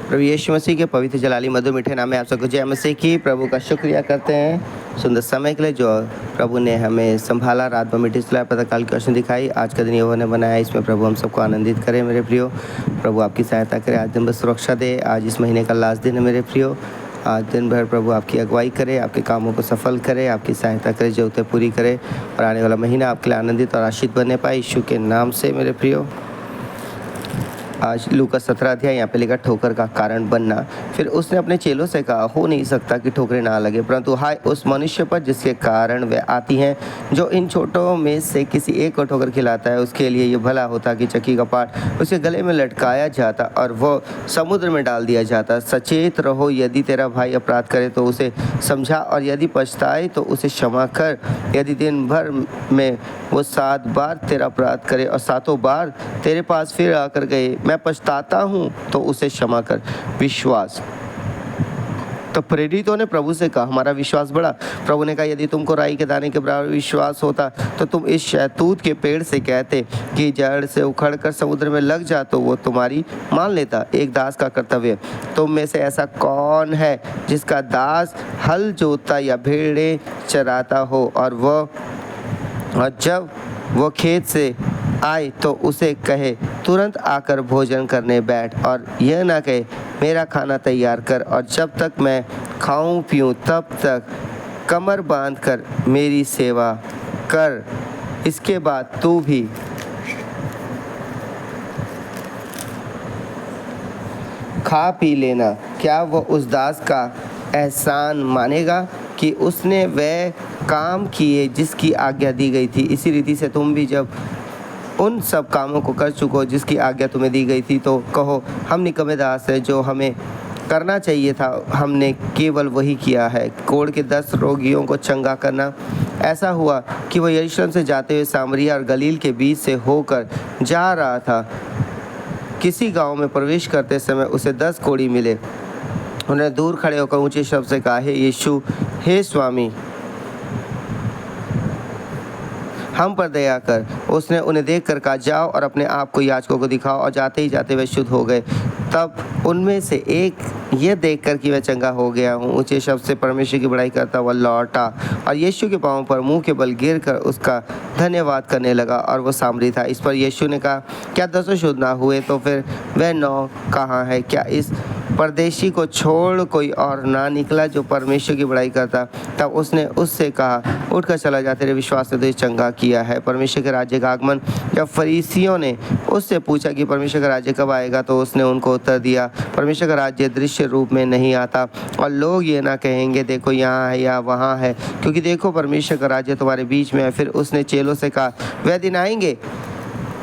प्रभु यीशु मसीह के पवित्र जलाली मधुर मीठे नाम में आप सबको जय मसीह की। प्रभु का शुक्रिया करते हैं सुंदर समय के लिए जो प्रभु ने हमें संभाला, रात भर मीठी सुलाह पता काल की रोशनी दिखाई। आज का दिन यहोवा ने बनाया, इसमें प्रभु हम सबको आनंदित करें मेरे प्रियो। प्रभु आपकी सहायता करें, आज दिन भर सुरक्षा दे। आज इस महीने का लास्ट दिन है मेरे प्रियो। आज दिन भर प्रभु आपकी अगुवाई करे, आपके कामों को सफल करे, आपकी सहायता करे, जरूरतें पूरी करे और आने वाला महीना आपके लिए आनंदित और आशीष बनने पाए यीशु के नाम से मेरे प्रियो। आज लूका 17 अध्याय यहाँ पे लिखा ठोकर का कारण बनना। फिर उसने अपने चेलों से कहा, हो नहीं सकता कि ठोकरें ना लगे, परंतु हाय उस मनुष्य पर जिसके कारण वे आती हैं। जो इन छोटों में से किसी एक को ठोकर खिलाता है, उसके लिए ये भला होता कि चक्की का पाट उसके गले में लटकाया जाता और वो समुद्र में डाल दिया जाता। सचेत रहो, यदि तेरा भाई अपराध करे तो उसे समझा, और यदि पछताए तो उसे क्षमा कर। यदि दिन भर में वो 7 बार तेरा अपराध करे और 7 बार तेरे पास फिर आकर कहे मैं पछताता हूँ, तो उसे क्षमा कर। विश्वास। तो प्रेरितों ने प्रभु से कहा, हमारा विश्वास बढ़ा। प्रभु ने कहा, यदि तुमको राई के दाने के बराबर विश्वास होता तो तुम इस शहतूत के पेड़ से कहते कि जड़ से उखड़कर समुद्र में लग जा, तो वो तुम्हारी मान लेता। एक दास का कर्तव्य। तुम में से ऐसा कौन है जिसका दास हल जोतता या भेड़ें चराता हो और जब वो खेत से आए तो उसे कहे तुरंत आकर भोजन करने बैठ, और यह ना कहे मेरा खाना तैयार कर और जब तक मैं खाऊं पीऊं तब तक कमर बांध कर मेरी सेवा कर, इसके बाद तू भी खा पी लेना। क्या वो उस दास का एहसान मानेगा कि उसने वह काम किए जिसकी आज्ञा दी गई थी? इसी रीति से तुम भी जब उन सब कामों को कर चुको जिसकी आज्ञा तुम्हें दी गई थी, तो कहो हम निकम्मे दास हैं, जो हमें करना चाहिए था हमने केवल वही किया है। कोढ़ के 10 रोगियों को चंगा करना। ऐसा हुआ कि वह यरूशलेम से जाते हुए सामरिया और गलील के बीच से होकर जा रहा था। किसी गांव में प्रवेश करते समय उसे 10 कोढ़ी मिले। उन्होंने दूर खड़े होकर ऊंचे शब्द से कहा, हे यीशु, हे स्वामी, हम पर दया कर। उसने उन्हें देखकर कहा, जाओ और अपने आप को याजकों को दिखाओ, और जाते ही जाते वे शुद्ध हो गए। तब उनमें से एक यह देखकर कि मैं चंगा हो गया हूँ, ऊंचे शब्द से परमेश्वर की बड़ाई करता हुआ लौटा और यीशु के पांवों पर मुंह के बल गिरकर उसका धन्यवाद करने लगा, और वो सामरी था। इस पर यीशु ने कहा, क्या 10 शुद्ध ना हुए? तो फिर वह 9 कहाँ है? क्या इस परदेशी को छोड़ कोई और ना निकला जो परमेश्वर की बड़ाई करता? तब उसने उससे कहा, उठकर चला जा, तेरे विश्वास ने तुझे चंगा किया है। परमेश्वर के राज्य का आगमन। जब फरीसियों ने उससे पूछा कि परमेश्वर का राज्य कब आएगा, तो उसने उनको उत्तर दिया, परमेश्वर का राज्य दृश्य रूप में नहीं आता, और लोग ये ना कहेंगे देखो यहाँ है या वहाँ है, क्योंकि देखो परमेश्वर का राज्य तुम्हारे बीच में है। फिर उसने चेलों से कहा, वह दिन आएंगे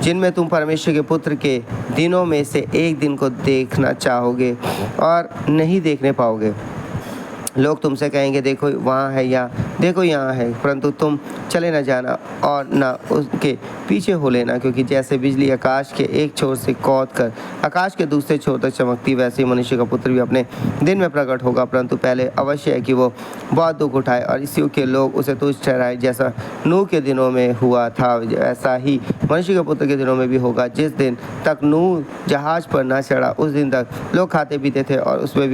जिनमें तुम परमेश्वर के पुत्र के दिनों में से एक दिन को देखना चाहोगे और नहीं देखने पाओगे। लोग तुमसे कहेंगे देखो वहाँ है या देखो यहाँ है, परंतु तुम चले न जाना और न उसके पीछे हो लेना, क्योंकि जैसे बिजली आकाश के एक छोर से कौद कर आकाश के दूसरे छोर तक चमकती, वैसे ही मनुष्य का पुत्र भी अपने दिन में प्रकट होगा। परंतु पहले अवश्य है कि वो बहुत दुख उठाए और इस युग के लोग उसे तुच्छ ठहराए। जैसा नूह के दिनों में हुआ था, ऐसा ही मनुष्य के पुत्र के दिनों में भी होगा। जिस दिन तक नूह जहाज पर न चढ़ा, उस दिन तक लोग खाते पीते थे और उसमें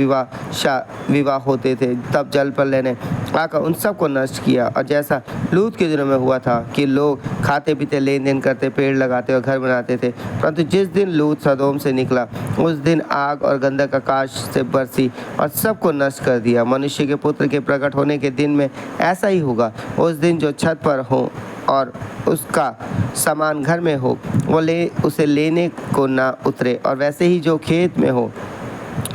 विवाह होते थे। तब जल प्रलय ने आकर उन सब को नष्ट किया। और जैसा लूत के दिनों में हुआ था कि लोग खाते पीते, लेन देन करते, पेड़ लगाते और घर बनाते थे, परंतु जिस दिन लूत सदोम से निकला, उस दिन आग और गंधक आकाश से बरसी और सबको नष्ट कर दिया। मनुष्य के पुत्र के प्रकट होने के दिन में ऐसा ही होगा। उस दिन जो छत पर हो और उसका सामान घर में हो, वो उसे लेने को ना उतरे, और वैसे ही जो खेत में हो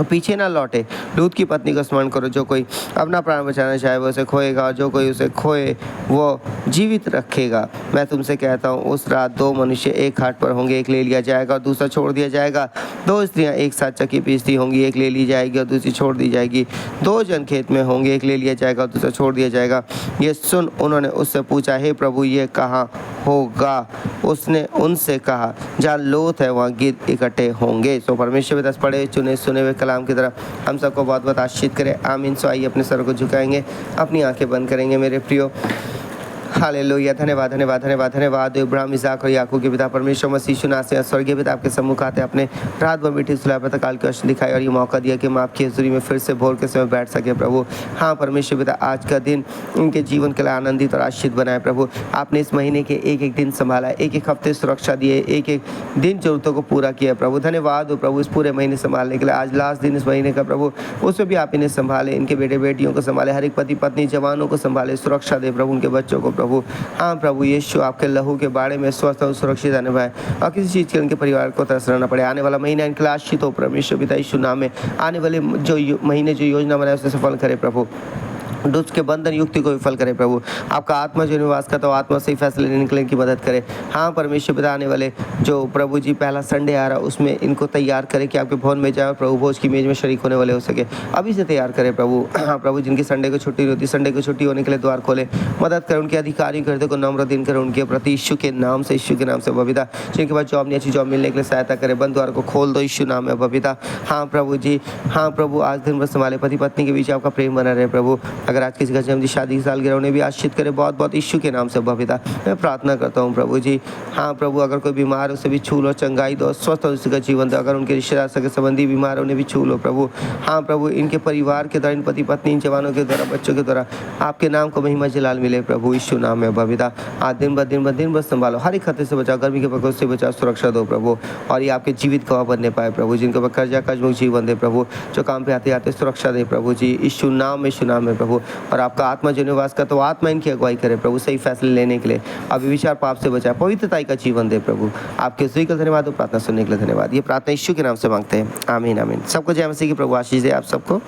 पीछे ना लौटे। लूत की पत्नी को स्मरण करो, जो कोई अपना प्राण बचाना चाहे वो उसे खोएगा, और जो कोई उसे खोए वो जीवित रखेगा। मैं तुमसे कहता हूँ, उस रात 2 मनुष्य एक खाट पर होंगे, एक ले लिया जाएगा और दूसरा छोड़ दिया जाएगा। 2 स्त्रियाँ एक साथ चक्की पीसती होंगी, एक ले ली जाएगी और दूसरी छोड़ दी जाएगी। 2 जन खेत में होंगे, एक ले लिया जाएगा और दूसरा छोड़ दिया जाएगा। ये सुन उन्होंने उससे पूछा, हे प्रभु, ये कहाँ होगा? उसने उनसे कहा, जहाँ लोथ है वहाँ गिद्ध इकट्ठे होंगे। सो परमेश्वर में 10 पढ़े चुने सुने हुए कलाम की तरफ हम सबको बहुत बहुत आशीष करे। आमीन। सो आइए अपने सर को झुकाएंगे, अपनी आंखें बंद करेंगे मेरे प्रियो। हालेलुया। धन्यवाद धन्यवाद धन्यवाद धन्यवाद। इब्राहिम, इसहाक और याकूब के पिता परमेश्वर मसीह यीशु नासरी से स्वर्गीय पिता आपके सम्मुख आते अपने रात भर मीठी सुलह काल की रोशनी दिखाई और ये मौका दिया कि हम आपकी हज़ूरी में फिर से भोर के समय बैठ सके प्रभु। हाँ परमेश्वर पिता, आज का दिन उनके जीवन के लिए आनंदित और आशीषित बनाए प्रभु। आपने इस महीने के एक एक दिन संभाला, एक एक हफ्ते सुरक्षा दिए, एक एक दिन जरूरतों को पूरा किया प्रभु। धन्यवाद हो प्रभु इस पूरे महीने संभालने के लिए। आज लास्ट दिन इस महीने का प्रभु, उसमें भी आप इन्हें संभाले, इनके बेटे बेटियों को संभाले, हर एक पति पत्नी जवानों को संभाले, सुरक्षा दे प्रभु उनके बच्चों को प्रभु। हाँ प्रभु यीशु, आपके लहू के बाड़े में स्वस्थ और सुरक्षित आने पाए और किसी चीज़ के उनके परिवार को तरस रहना पड़े। आने वाला महीना इनके लिए आशीषित हो परमेश्वर पिता यीशु नाम में। आने वाले जो महीने जो योजना बनाए उसे सफल करे प्रभु। दुष्ट के बंधन युक्ति को विफल करे प्रभु। आपका आत्मा जो निवास करता हो आत्मा से ही फैसले निकलने की मदद करे। हाँ परमेश्वर पिता, आने वाले जो प्रभु जी पहला संडे आ रहा है उसमें इनको तैयार करे कि आपके भवन में जाए प्रभु, भोज की मेज में शरीक होने वाले हो सके। अभी से तैयार करे प्रभु। हाँ प्रभु, जिनकी संडे को छुट्टी होती है, संडे को छुट्टी होने के लिए द्वार खोले, मदद करें उनके अधिकारियों करते को नम्र दिन करें उनके प्रति यीशु के नाम से, यीशु के नाम से बबीता। जिनके पास जॉब नहीं, अच्छी जॉब मिलने के लिए सहायता करे, बंद द्वार को खोल दो यीशु नाम में बबीता। हाँ प्रभु जी, हाँ प्रभु, आज दिन भर संभाले, पति पत्नी के बीच आपका प्रेम बना रहे प्रभु। अगर आज किसी का जन्म शादी की सालगिरह उन्हें भी आशीषित करे बहुत बहुत यीशु के नाम से बबीता। मैं प्रार्थना करता हूँ प्रभु जी। हाँ प्रभु, अगर कोई बीमार है उसे भी छू लो, चंगाई दो, स्वस्थ हो उसका जीवन दो। अगर उनके रिश्तेदार सगे संबंधी बीमार है उन्हें भी छू लो प्रभु। हाँ प्रभु, इनके परिवार के द्वारा, इन पति पत्नी, इन जवानों के द्वारा, बच्चों के द्वारा आपके नाम को महिमा जलाल मिले प्रभु यीशु नाम में बबीता। आज दिन ब दिन संभालो, हर एक खतरे से बचाओ, गर्मी के प्रकोप से बचाओ, सुरक्षा दो प्रभु। और ये आपके जीवित गवाह बनने पाए प्रभु, जिनके ऊपर कर्जा कर्जमुक्त जीवन दे प्रभु, जो काम पे आते आते सुरक्षा दे प्रभु जी यीशु नाम में प्रभु। और आपका आत्मा जो निवास का तो आत्मा इनकी अगुवाई करे प्रभु, सही फैसले लेने के लिए, अभिविचार पाप से बचाए, पवित्रता का जीवन दे प्रभु। आपके स्वीकृत धन्यवाद और प्रार्थना सुनने के लिए धन्यवाद। ये प्रार्थना यीशु के नाम से मांगते हैं, आमीन आमीन। सबको जय मसीह की प्रभु आशीष दे आप सबको।